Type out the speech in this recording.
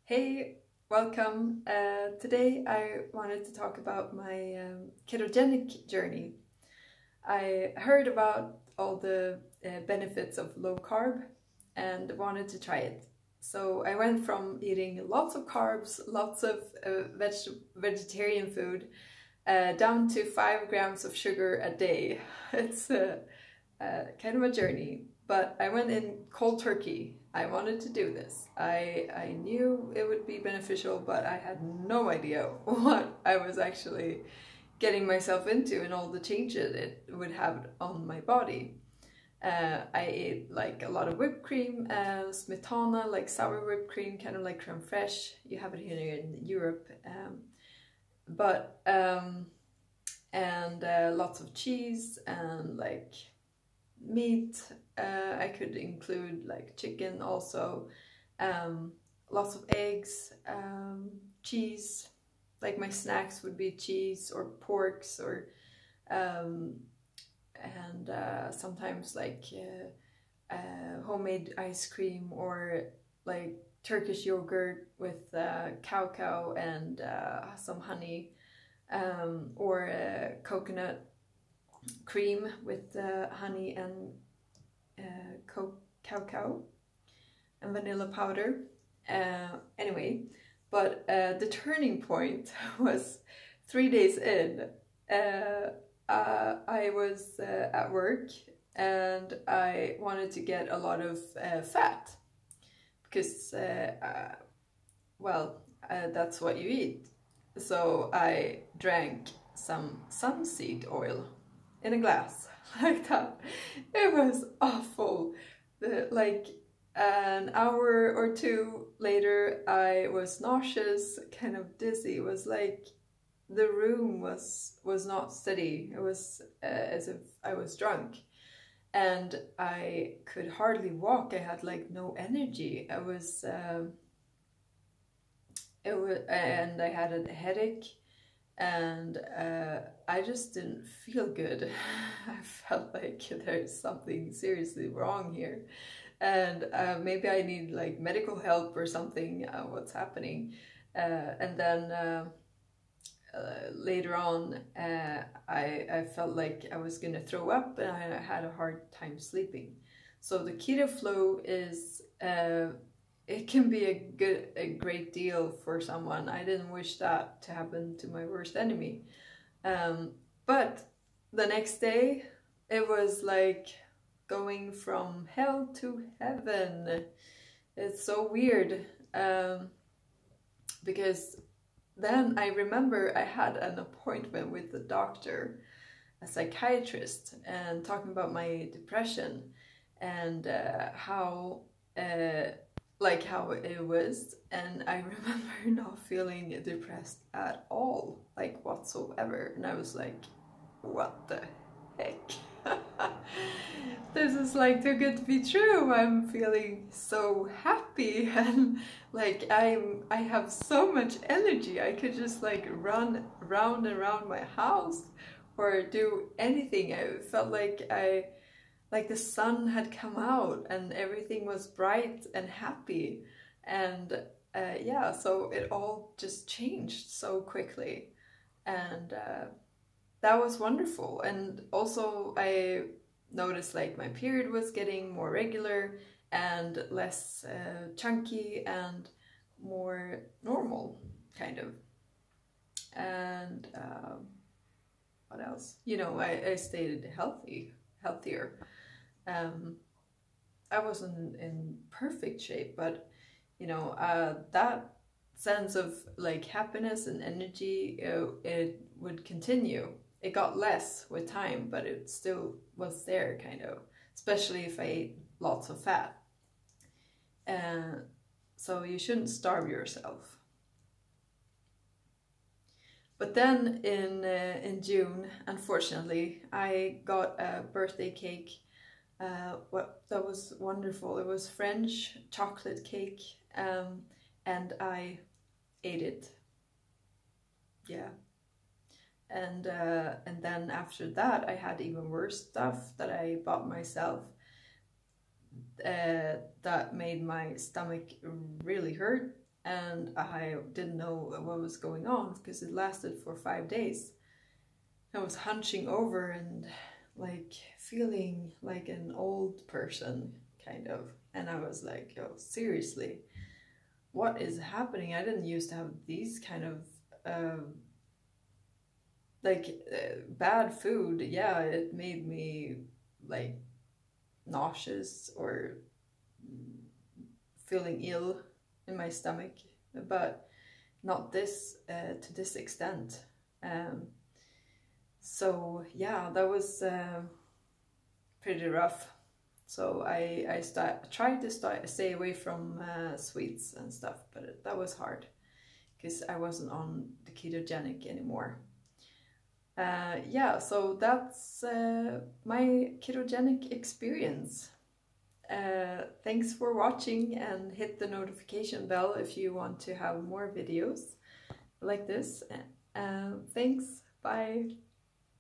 Hey, welcome. Today I wanted to talk about my ketogenic journey. I heard about all the benefits of low carb and wanted to try it. So I went from eating lots of carbs, lots of vegetarian food, down to 5 grams of sugar a day. It's kind of a journey, but I went in cold turkey. I wanted to do this. I knew it would be beneficial, but I had no idea what I was actually getting myself into and all the changes it would have on my body. I ate like a lot of whipped cream, smetana, like sour whipped cream, kind of like creme fraiche. You have it here in Europe. And lots of cheese and like meat. I could include like chicken also, lots of eggs, cheese. Like my snacks would be cheese or porks or sometimes like homemade ice cream or like Turkish yogurt with cacao and some honey, or coconut cream with honey and cacao and vanilla powder. Anyway, but the turning point was 3 days in. I was at work and I wanted to get a lot of fat because, that's what you eat. So I drank some sunseed oil in a glass like that. It was awful. Like an hour or two later, I was nauseous, kind of dizzy. It was like the room was not steady. It was as if I was drunk, and I could hardly walk. I had like no energy. And I had a headache, and I just didn't feel good. I felt like there's something seriously wrong here, and maybe I need like medical help or something. What's happening? And then later on, I felt like I was gonna throw up, and I had a hard time sleeping. So the ketoflu is it can be a great deal for someone. I didn't wish that to happen to my worst enemy. But the next day, it was like going from hell to heaven. It's so weird, because then I remember I had an appointment with the doctor, a psychiatrist, and talking about my depression and how it was, and I remember not feeling depressed at all, like whatsoever, and I was like, what the heck? This is like too good to be true. I'm feeling so happy and like I have so much energy. I could just like run round and around my house or do anything. I felt like the sun had come out and everything was bright and happy, and yeah, so it all just changed so quickly, and that was wonderful. And also I noticed like my period was getting more regular and less chunky and more normal, kind of. And what else? You know, I stayed healthier. I wasn't in perfect shape, but you know, that sense of like happiness and energy, it would continue. It got less with time, but it still was there, kind of, especially if I ate lots of fat. So you shouldn't starve yourself. But then in June, unfortunately, I got a birthday cake. That was wonderful. It was French chocolate cake, and I ate it. Yeah. And then after that, I had even worse stuff that I bought myself that made my stomach really hurt, and I didn't know what was going on because it lasted for 5 days. I was hunching over and like feeling like an old person, kind of. And I was like, yo, seriously, what is happening? I didn't used to have these kind of bad food. Yeah, it made me like nauseous or feeling ill in my stomach, but not this to this extent. So yeah, that was pretty rough. So I tried to stay away from sweets and stuff, but that was hard because I wasn't on the ketogenic anymore. Yeah, so that's my ketogenic experience. Thanks for watching, and hit the notification bell if you want to have more videos like this. Thanks, bye.